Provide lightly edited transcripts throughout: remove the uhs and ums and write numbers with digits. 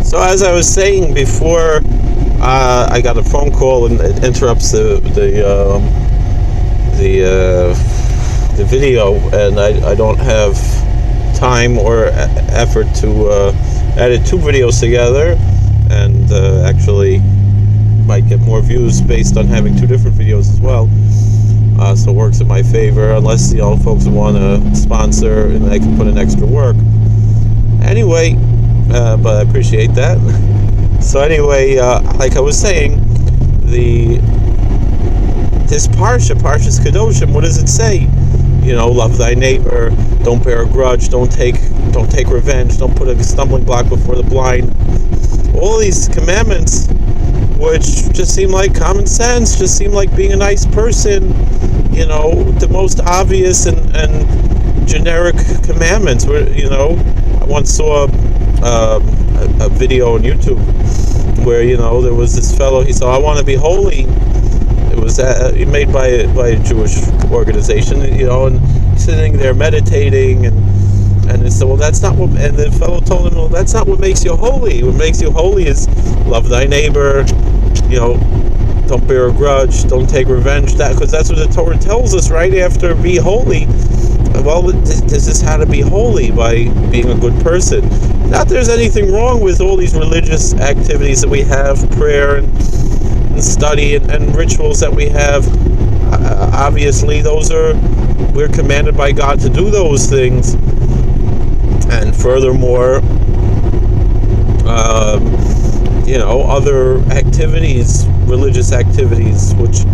So as I was saying before, I got a phone call and it interrupts the video, and I don't have time or effort to edit two videos together, and actually might get more views based on having two different videos as well. So it works in my favor, unless folks want to sponsor and I can put in extra work. Anyway, but I appreciate that. So anyway, like I was saying, this Parshas Kedoshim, what does it say? Love thy neighbor, don't bear a grudge, don't take revenge, don't put a stumbling block before the blind. All these commandments, which just seem like common sense, just seem like being a nice person, the most obvious and generic commandments. Where I once saw a video on YouTube where there was this fellow. He said, "I want to be holy." It was made by a Jewish organization, and he's sitting there meditating, and he said, "Well, that's not what." And the fellow told him, "Well, that's not what makes you holy. What makes you holy is love thy neighbor. Don't bear a grudge. Don't take revenge. Because that's what the Torah tells us right after be holy." Well, this is how to be holy, by being a good person. Not that there's anything wrong with all these religious activities that we have, prayer and study and rituals that we have. Obviously, we're commanded by God to do those things. And furthermore, other activities, religious activities, which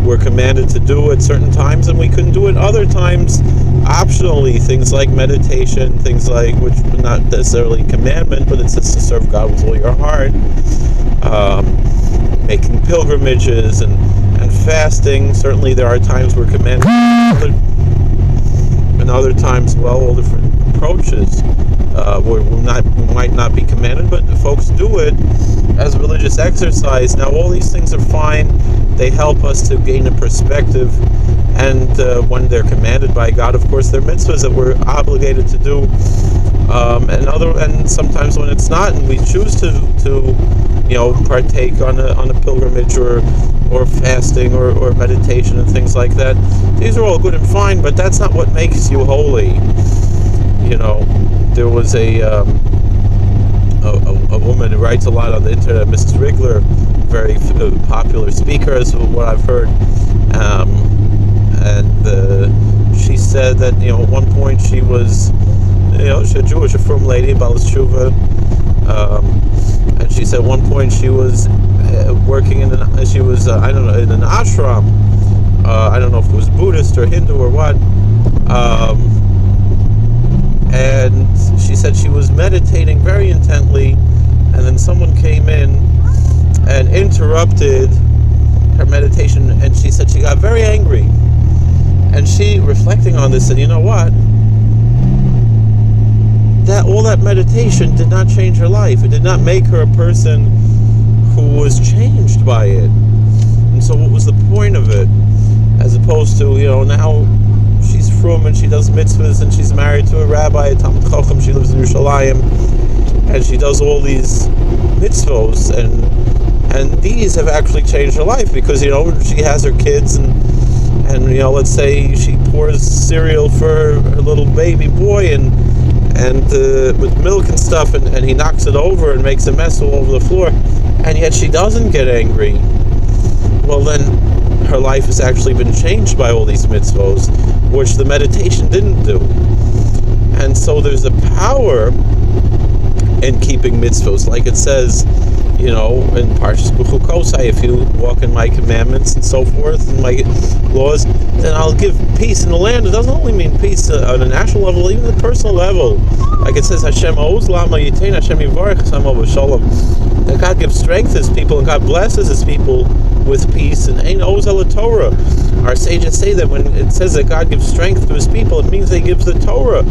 we're commanded to do at certain times, and we couldn't do it other times optionally. Things like meditation, things like, which are not necessarily commandment, but it says to serve God with all your heart. Making pilgrimages and fasting. Certainly there are times we're commanded, and other times, all different approaches. We might not be commanded, but folks do it as a religious exercise. Now, all these things are fine. They help us to gain a perspective, and when they're commanded by God, of course, they're mitzvahs that we're obligated to do. And sometimes when it's not, and we choose to partake on a pilgrimage or fasting or meditation and things like that. These are all good and fine, but that's not what makes you holy. There was a woman who writes a lot on the internet, Mrs. Rigler, very popular speaker, is what I've heard, and she said that at one point she was she's a Jewish, a frum lady, Balas Tshuva, and she said at one point she was working in an ashram. I don't know if it was Buddhist or Hindu or what. And she said she was meditating very intently, and then someone came in and interrupted her meditation, and she said she got very angry. And she, reflecting on this, said, "You know what? All that meditation did not change her life. It did not make her a person who was changed by it. And so what was the point of it? As opposed to, now she's frum and she does mitzvahs and she's married to a rabbi, a Talmid Chacham, she lives in Yerushalayim, and she does all these mitzvahs, and these have actually changed her life, because, she has her kids, and let's say she pours cereal for her little baby boy, and with milk and stuff, and he knocks it over and makes a mess all over the floor, and yet she doesn't get angry. Well, then her life has actually been changed by all these mitzvos, which the meditation didn't do. And so there's a power in keeping mitzvos, like it says, in Parshas B'chukosai, if you walk in my commandments and so forth, and my laws, then I'll give peace in the land. It doesn't only mean peace on a national level, even the personal level. Like it says, Hashem Oz Lama Yitain, Hashem Yivarech Samo V'Shalom. That God gives strength to His people, and God blesses His people with peace. And Ein Oz Ala Torah. Our sages say that when it says that God gives strength to His people, it means He gives the Torah.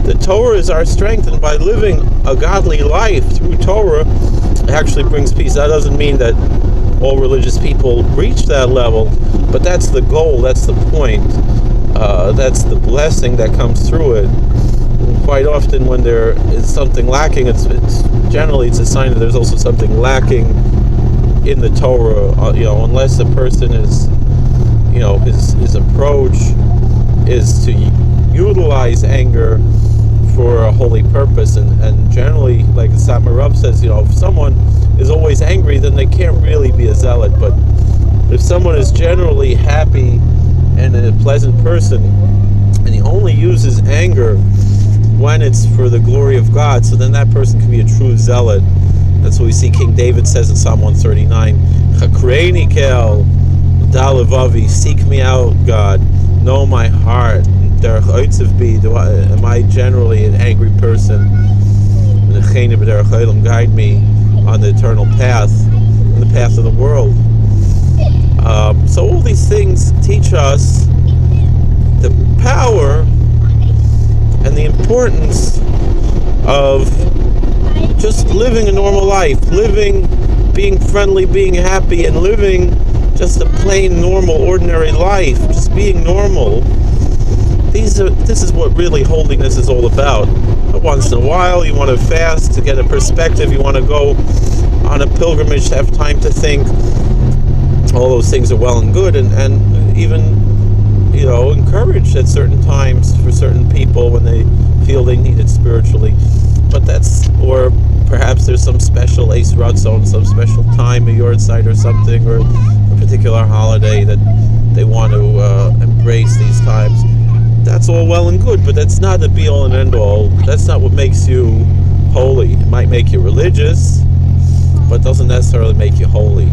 The Torah is our strength, and by living a godly life through Torah, it actually brings peace. That doesn't mean that all religious people reach that level, but that's the goal, that's the point, that's the blessing that comes through it. quite often when there is something lacking, it's generally a sign that there's also something lacking in the Torah. Unless a person is, his approach is to utilize anger for a holy purpose, and generally, like the Satmar Rav says, if someone is always angry, then they can't really be a zealot. But if someone is generally happy and a pleasant person, and he only uses anger when it's for the glory of God, so then that person can be a true zealot. That's what we see King David says in Psalm 139, Chakreini kel dalevavi, seek me out, God, know my heart. Derech oitzev bi, am I generally an angry person? Guide me on the eternal path, on the path of the world. So all these things teach us the power and the importance of just living a normal life, being friendly, being happy, and living just a plain, normal, ordinary life, just being normal. This is what really holiness is all about. But once in a while, you want to fast to get a perspective. You want to go on a pilgrimage to have time to think. All those things are well and good, and even encouraged at certain times for certain people when they feel they need it spiritually. But or perhaps there's some special Eis Ratzon, some special time, a yahrzeit or something, or a particular holiday that they want to embrace these times. That's all well and good, but that's not the be-all and end-all. That's not what makes you holy. It might make you religious, but doesn't necessarily make you holy.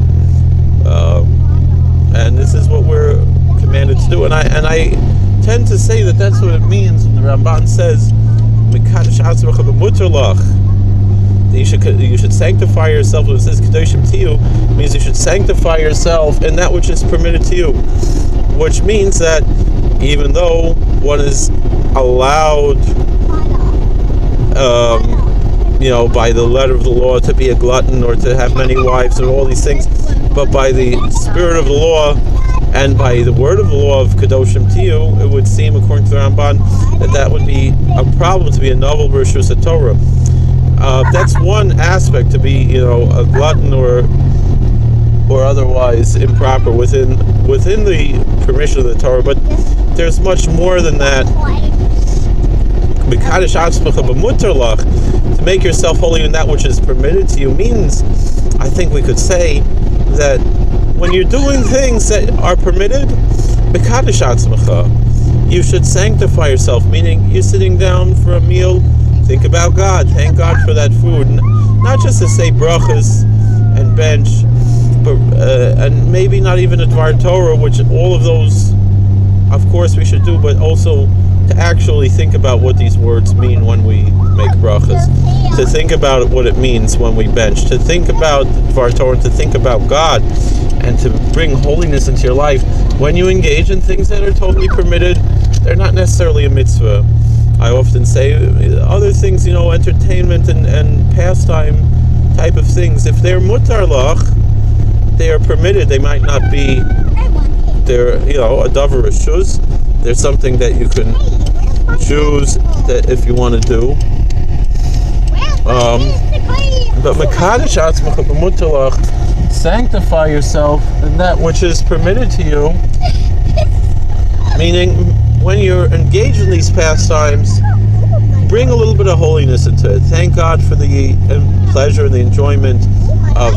And this is what we're commanded to do. And I tend to say that that's what it means when the Ramban says, you should sanctify yourself. When it says Kedoshim to you, it means you should sanctify yourself in that which is permitted to you. Which means that even though one is allowed, by the letter of the law to be a glutton or to have many wives and all these things, but by the spirit of the law and by the word of the law of Kedoshim to you, it would seem, according to the Ramban, that would be a problem to be a novel Rishus Torah. That's one aspect, to be, a glutton or otherwise improper within the permission of the Torah. But there's much more than that. To make yourself holy in that which is permitted to you means, I think we could say, that when you're doing things that are permitted, you should sanctify yourself, meaning you're sitting down for a meal, think about God, thank God for that food, not just to say brachas and bench, but and maybe not even a Dvar Torah, which all of those, of course, we should do, but also to actually think about what these words mean when we make brachas, to think about what it means when we bench, to think about Dvar Torah, to think about God, and to bring holiness into your life. When you engage in things that are totally permitted, they're not necessarily a mitzvah. I often say other things, entertainment and pastime type of things, if they're mutar lach, they are permitted. They might not be, they're, a davar rishus. There's something that you can choose that if you want to do. But mekadosh atzmacha b'mutar lach, sanctify yourself in that which is permitted to you, meaning when you're engaged in these pastimes, bring a little bit of holiness into it. Thank God for the pleasure and the enjoyment of,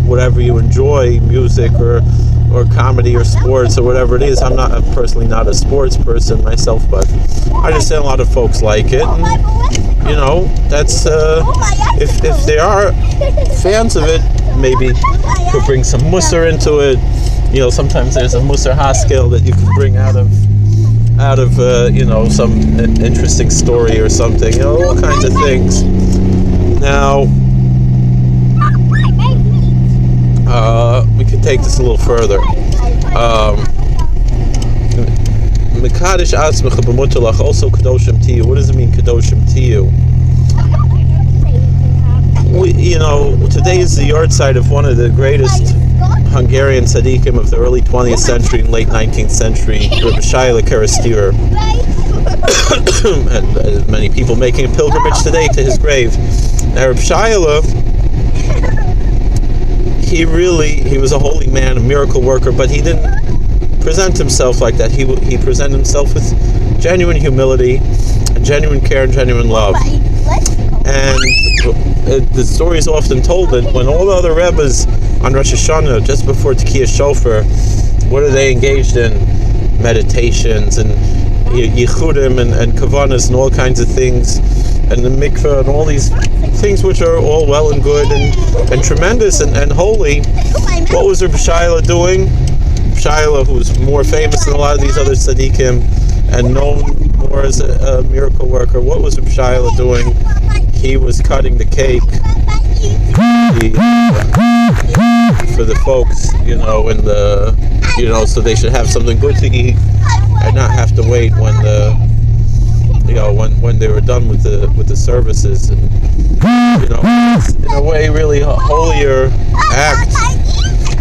whatever you enjoy, music or comedy or sports or whatever it is. I'm personally not a sports person myself, but I understand a lot of folks like it. And, that's, if they are fans of it, maybe could bring some musar into it. Sometimes there's a musar haskel that you can bring out of some interesting story or something. All kinds of things. Now, we could take this a little further. Mekadosh atzmecha b'mutar lach, also Kedoshim to you. What does it mean, Kedoshim to you? Today is the yahrzeit of one of the greatest Hungarian tzaddikim of the early 20th century and late 19th century, Rabbi Kedoshim, and many people making a pilgrimage today to his grave. Now, Rabbi Shaila, he was a holy man, a miracle worker, but he didn't present himself like that. He presented himself with genuine humility, and genuine care, and genuine love. And the story is often told that when all the other Rebbes on Rosh Hashanah, just before Tekiyah Shofar, what are they engaged in? Meditations and yichudim and kavanas and all kinds of things, and the mikveh and all these things which are all well and good and tremendous and holy. What was Rabbi Shaila doing? Shaila, who was more famous than a lot of these other tzaddikim and known more as a miracle worker, what was Rabbi Shaila doing? He was cutting the cake for the folks, so they should have something good to eat and not have to wait when when they were done with the services, and in a way really a holier act.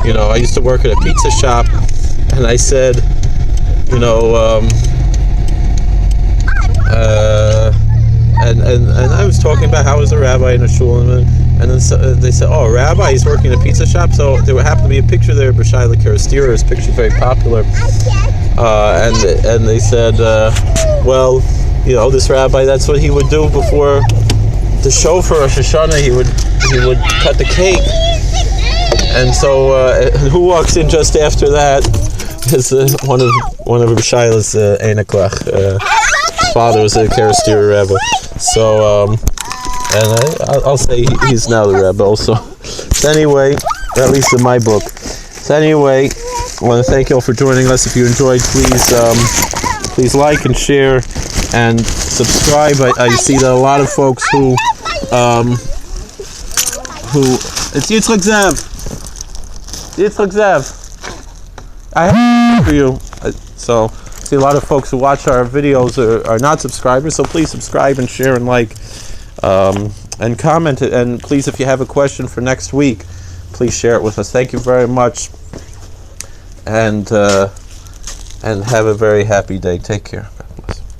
I used to work at a pizza shop, and I said, and I was talking about how I was a rabbi in a shul, and then they said, "Oh, a rabbi, he's working in a pizza shop." So there happened to be a picture there of B'Shaila Karastira. His picture very popular, and they said, "Well, this rabbi, that's what he would do before the shofar Rosh Hashanah. He would cut the cake." And so, who walks in just after that is one of B'Shaila's Einaklach. Father was a Karastira Rebbe. So, and I'll say he's now the Rebbe also. So anyway, at least in my book. So anyway, I want to thank you all for joining us. If you enjoyed, please like and share and subscribe. I see that a lot of folks who it's Yitzchak Zev. I have for you. So see a lot of folks who watch our videos are not subscribers, so please subscribe and share and like and comment it. And please, if you have a question for next week, please share it with us. Thank you very much, and have a very happy day. Take care.